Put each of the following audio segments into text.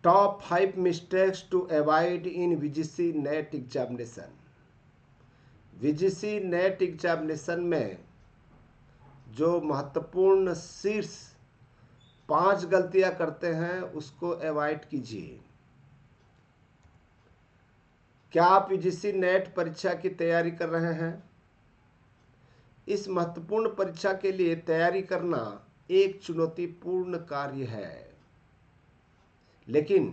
Top 5 mistakes to avoid in UGC NET examination. UGC NET examination में जो महत्वपूर्ण शीर्ष 5 गलतियां करते हैं उसको अवॉइड कीजिए। क्या आप वीजीसी नेट परीक्षा की तैयारी कर रहे हैं? इस महत्वपूर्ण परीक्षा के लिए तैयारी करना एक चुनौतीपूर्ण कार्य है, लेकिन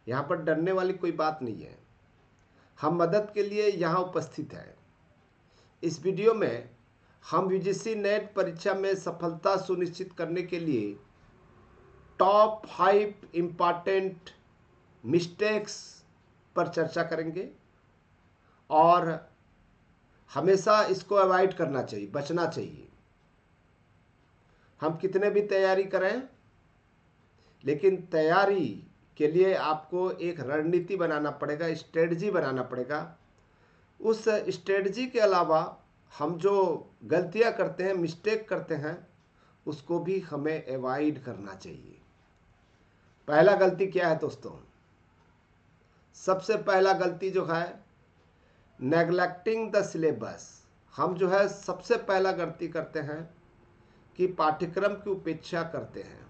यहाँ पर डरने वाली कोई बात नहीं है। हम मदद के लिए यहाँ उपस्थित हैं। इस वीडियो में हम यूजीसी नेट परीक्षा में सफलता सुनिश्चित करने के लिए टॉप 5 इम्पॉर्टेंट मिस्टेक्स पर चर्चा करेंगे और हमेशा इसको अवॉइड करना चाहिए, बचना चाहिए। हम कितने भी तैयारी करें, लेकिन तैयारी के लिए आपको एक रणनीति बनाना पड़ेगा, स्ट्रेटजी बनाना पड़ेगा। उस स्ट्रेटजी के अलावा हम जो गलतियां करते हैं, मिस्टेक करते हैं, उसको भी हमें अवॉइड करना चाहिए। पहला गलती क्या है दोस्तों? सबसे पहला गलती जो है नेग्लेक्टिंग द सिलेबस। हम जो है सबसे पहला गलती करते हैं कि पाठ्यक्रम की उपेक्षा करते हैं।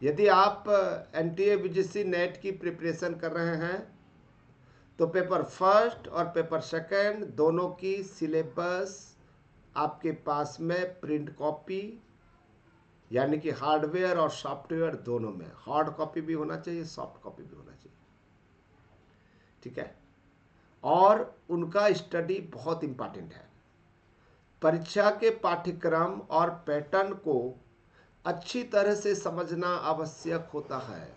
यदि आप एनटीए यूजीसी नेट की प्रिपरेशन कर रहे हैं तो पेपर फर्स्ट और पेपर सेकंड दोनों की सिलेबस आपके पास में प्रिंट कॉपी, यानी कि हार्डवेयर और सॉफ्टवेयर दोनों में हार्ड कॉपी भी होना चाहिए, सॉफ्ट कॉपी भी होना चाहिए। ठीक है, और उनका स्टडी बहुत इंपॉर्टेंट है। परीक्षा के पाठ्यक्रम और पैटर्न को अच्छी तरह से समझना आवश्यक होता है।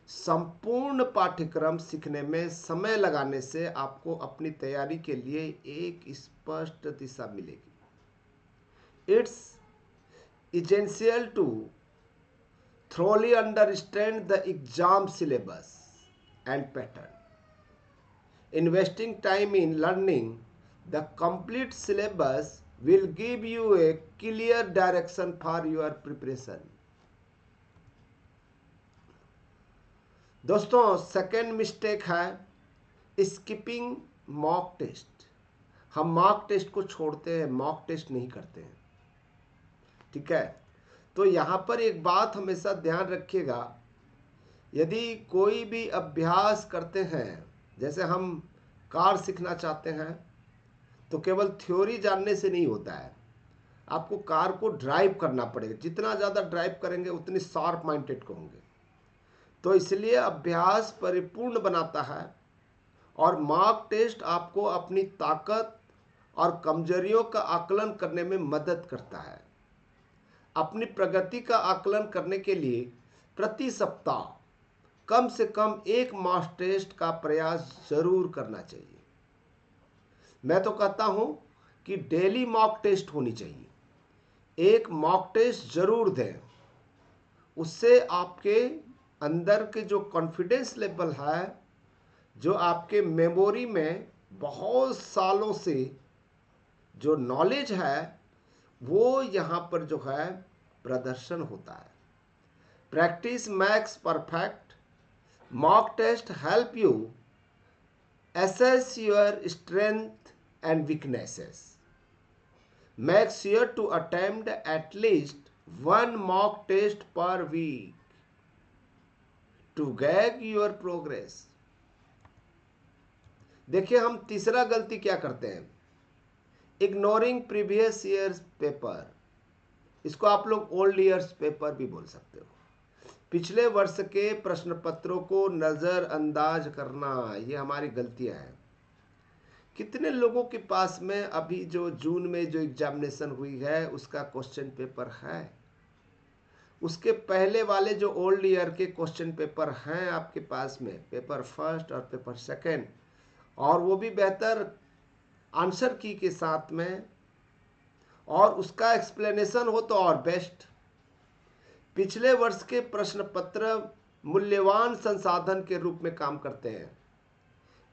संपूर्ण पाठ्यक्रम सीखने में समय लगाने से आपको अपनी तैयारी के लिए एक स्पष्ट दिशा मिलेगी। It's essential to thoroughly understand the exam syllabus and pattern. Investing time in learning the complete syllabus will give you a clear direction for your preparation. दोस्तों, सेकेंड मिस्टेक है स्किपिंग मॉक टेस्ट। हम mock test को छोड़ते हैं, mock test नहीं करते हैं। ठीक है, तो यहाँ पर एक बात हमेशा ध्यान रखिएगा, यदि कोई भी अभ्यास करते हैं, जैसे हम कार सीखना चाहते हैं, तो केवल थ्योरी जानने से नहीं होता है। आपको कार को ड्राइव करना पड़ेगा। जितना ज़्यादा ड्राइव करेंगे उतनी शार्प माइंडेड होंगे। तो इसलिए अभ्यास परिपूर्ण बनाता है और मॉक टेस्ट आपको अपनी ताकत और कमजोरियों का आकलन करने में मदद करता है। अपनी प्रगति का आकलन करने के लिए प्रति सप्ताह कम से कम एक मॉक टेस्ट का प्रयास जरूर करना चाहिए। मैं तो कहता हूं कि डेली मॉक टेस्ट होनी चाहिए। एक मॉक टेस्ट जरूर दें। उससे आपके अंदर के जो कॉन्फिडेंस लेवल है, जो आपके मेमोरी में बहुत सालों से जो नॉलेज है, वो यहाँ पर जो है प्रदर्शन होता है। Practice makes perfect. Mock test help you assess your strength and weaknesses. Make sure to attempt at least one mock test per week to gauge your progress. देखिए, हम तीसरा गलती क्या करते हैं? Ignoring previous years paper. इसको आप लोग ओल्ड ईयर्स पेपर भी बोल सकते हो। पिछले वर्ष के प्रश्न पत्रों को नज़रअंदाज करना, ये हमारी गलतियां हैं। कितने लोगों के पास में अभी जो जून में जो एग्जामिनेशन हुई है उसका क्वेश्चन पेपर है, उसके पहले वाले जो ओल्ड ईयर के क्वेश्चन पेपर हैं आपके पास में, पेपर फर्स्ट और पेपर सेकंड, और वो भी बेहतर आंसर की के साथ में, और उसका एक्सप्लेनेशन हो तो और बेस्ट। पिछले वर्ष के प्रश्न पत्र मूल्यवान संसाधन के रूप में काम करते हैं।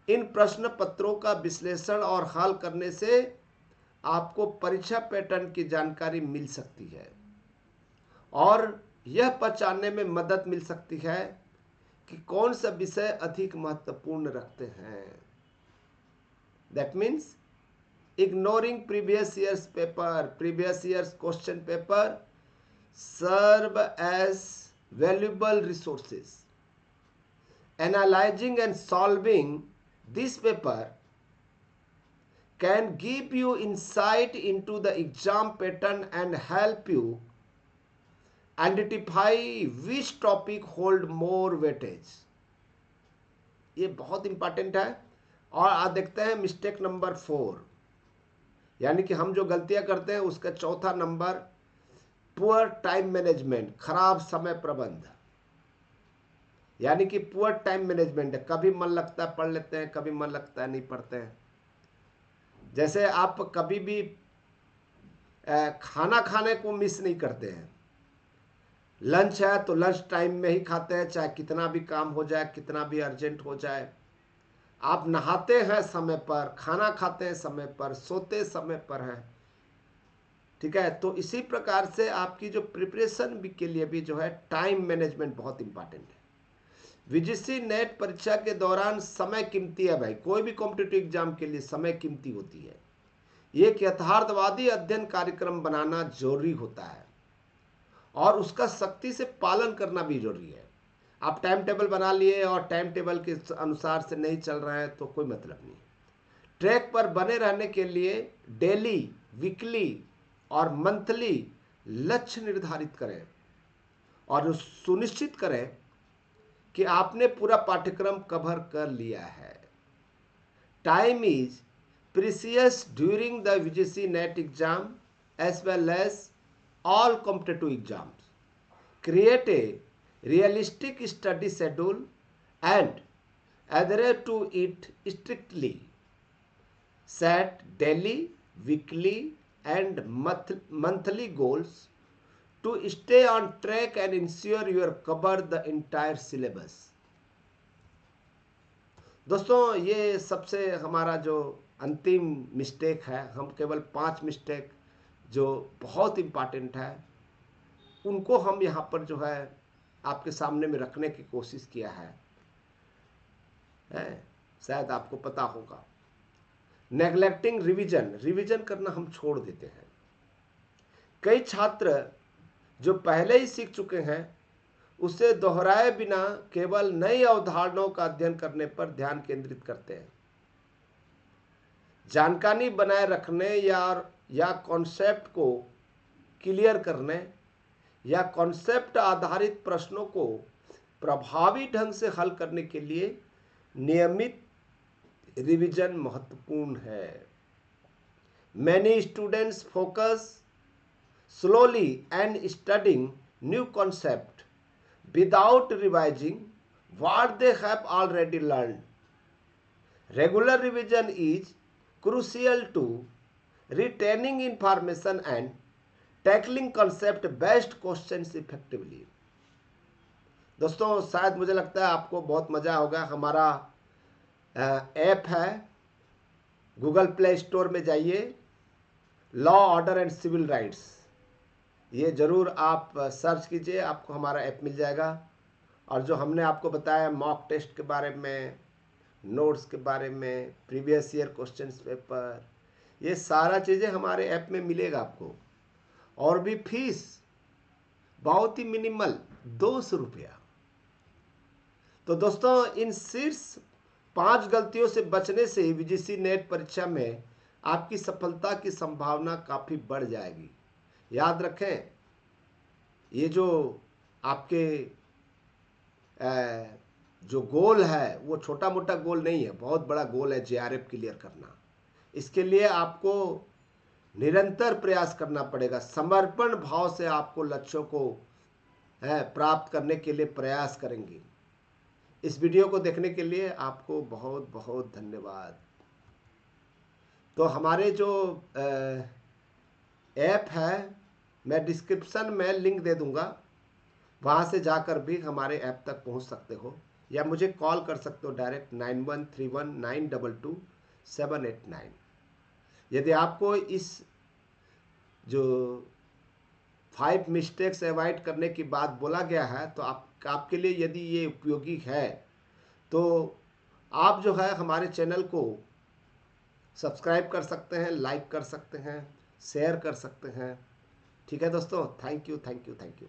इन प्रश्न पत्रों का विश्लेषण और हल करने से आपको परीक्षा पैटर्न की जानकारी मिल सकती है और यह पहचानने में मदद मिल सकती है कि कौन सा विषय अधिक महत्वपूर्ण रखते हैं। That means ignoring previous year's paper, previous year's question paper serve as valuable resources. Analyzing and solving this paper can give you insight into the exam pattern and help you identify which topic hold more weightage. ये बहुत important है। और आज देखते हैं mistake number 4, यानी कि हम जो गलतियां करते हैं उसका चौथा नंबर पुअर टाइम मैनेजमेंट, खराब समय प्रबंध। यानी कि पुअर टाइम मैनेजमेंट है, कभी मन लगता है पढ़ लेते हैं, कभी मन लगता है नहीं पढ़ते हैं। जैसे आप कभी भी खाना खाने को मिस नहीं करते हैं। लंच है तो लंच टाइम में ही खाते हैं, चाहे कितना भी काम हो जाए, कितना भी अर्जेंट हो जाए। आप नहाते हैं समय पर, खाना खाते हैं समय पर, सोते समय पर हैं, ठीक है। तो इसी प्रकार से आपकी जो प्रिपरेशन के लिए भी जो है टाइम मैनेजमेंट बहुत इंपॉर्टेंट है। वीजीसी नेट परीक्षा के दौरान समय कीमती है भाई, कोई भी कॉम्पिटिटिव एग्जाम के लिए समय कीमती होती है। एक यथार्थवादी अध्ययन कार्यक्रम बनाना जरूरी होता है और उसका सख्ती से पालन करना भी जरूरी है। आप टाइम टेबल बना लिए और टाइम टेबल के अनुसार से नहीं चल रहे हैं तो कोई मतलब नहीं। ट्रैक पर बने रहने के लिए डेली, वीकली और मंथली लक्ष्य निर्धारित करें और सुनिश्चित करें कि आपने पूरा पाठ्यक्रम कवर कर लिया है। Time is precious during the UGC NET exam as well as all competitive exams. Create a realistic study schedule and adhere to it strictly. Set daily, weekly and monthly goals to stay on track and ensure you cover the entire syllabus. दोस्तों, ये सबसे हमारा जो अंतिम mistake है, हम केवल 5 mistake जो बहुत इम्पॉर्टेंट है उनको हम यहाँ पर जो है आपके सामने में रखने की कोशिश किया है। शायद आपको पता होगा, नेग्लेक्टिंग रिवीजन, रिवीजन करना हम छोड़ देते हैं। कई छात्र जो पहले ही सीख चुके हैं उसे दोहराए बिना केवल नई अवधारणाओं का अध्ययन करने पर ध्यान केंद्रित करते हैं। जानकारी बनाए रखने या कॉन्सेप्ट को क्लियर करने या कॉन्सेप्ट आधारित प्रश्नों को प्रभावी ढंग से हल करने के लिए नियमित रिवीजन महत्वपूर्ण है। Many students focus slowly and studying new concept without revising what they have already learned. Regular revision is crucial to retaining information and tackling concept based questions effectively. दोस्तों, शायद मुझे लगता है आपको बहुत मज़ा होगा। हमारा ऐप है, गूगल प्ले स्टोर में जाइए, law order and civil rights, ये ज़रूर आप सर्च कीजिए, आपको हमारा ऐप मिल जाएगा। और जो हमने आपको बताया मॉक टेस्ट के बारे में, नोट्स के बारे में, प्रीवियस ईयर क्वेश्चंस पेपर, ये सारा चीज़ें हमारे ऐप में मिलेगा आपको। और भी फीस बहुत ही मिनिमल, 200 रुपया। तो दोस्तों, इन शीर्ष 5 गलतियों से बचने से यूजीसी नेट परीक्षा में आपकी सफलता की संभावना काफ़ी बढ़ जाएगी। याद रखें, ये जो आपके जो गोल है वो छोटा मोटा गोल नहीं है, बहुत बड़ा गोल है जेआरएफ क्लियर करना। इसके लिए आपको निरंतर प्रयास करना पड़ेगा। समर्पण भाव से आपको लक्ष्यों को प्राप्त करने के लिए प्रयास करेंगे। इस वीडियो को देखने के लिए आपको बहुत बहुत धन्यवाद। तो हमारे जो ऐप है, मैं डिस्क्रिप्शन में लिंक दे दूंगा, वहाँ से जाकर भी हमारे ऐप तक पहुँच सकते हो या मुझे कॉल कर सकते हो डायरेक्ट 9131922789। यदि आपको इस जो 5 मिस्टेक्स अवॉइड करने की बात बोला गया है, तो आपके लिए यदि ये उपयोगी है तो आप जो है हमारे चैनल को सब्सक्राइब कर सकते हैं, लाइक कर सकते हैं, शेयर कर सकते हैं। ठीक है दोस्तों, thank you thank you thank you.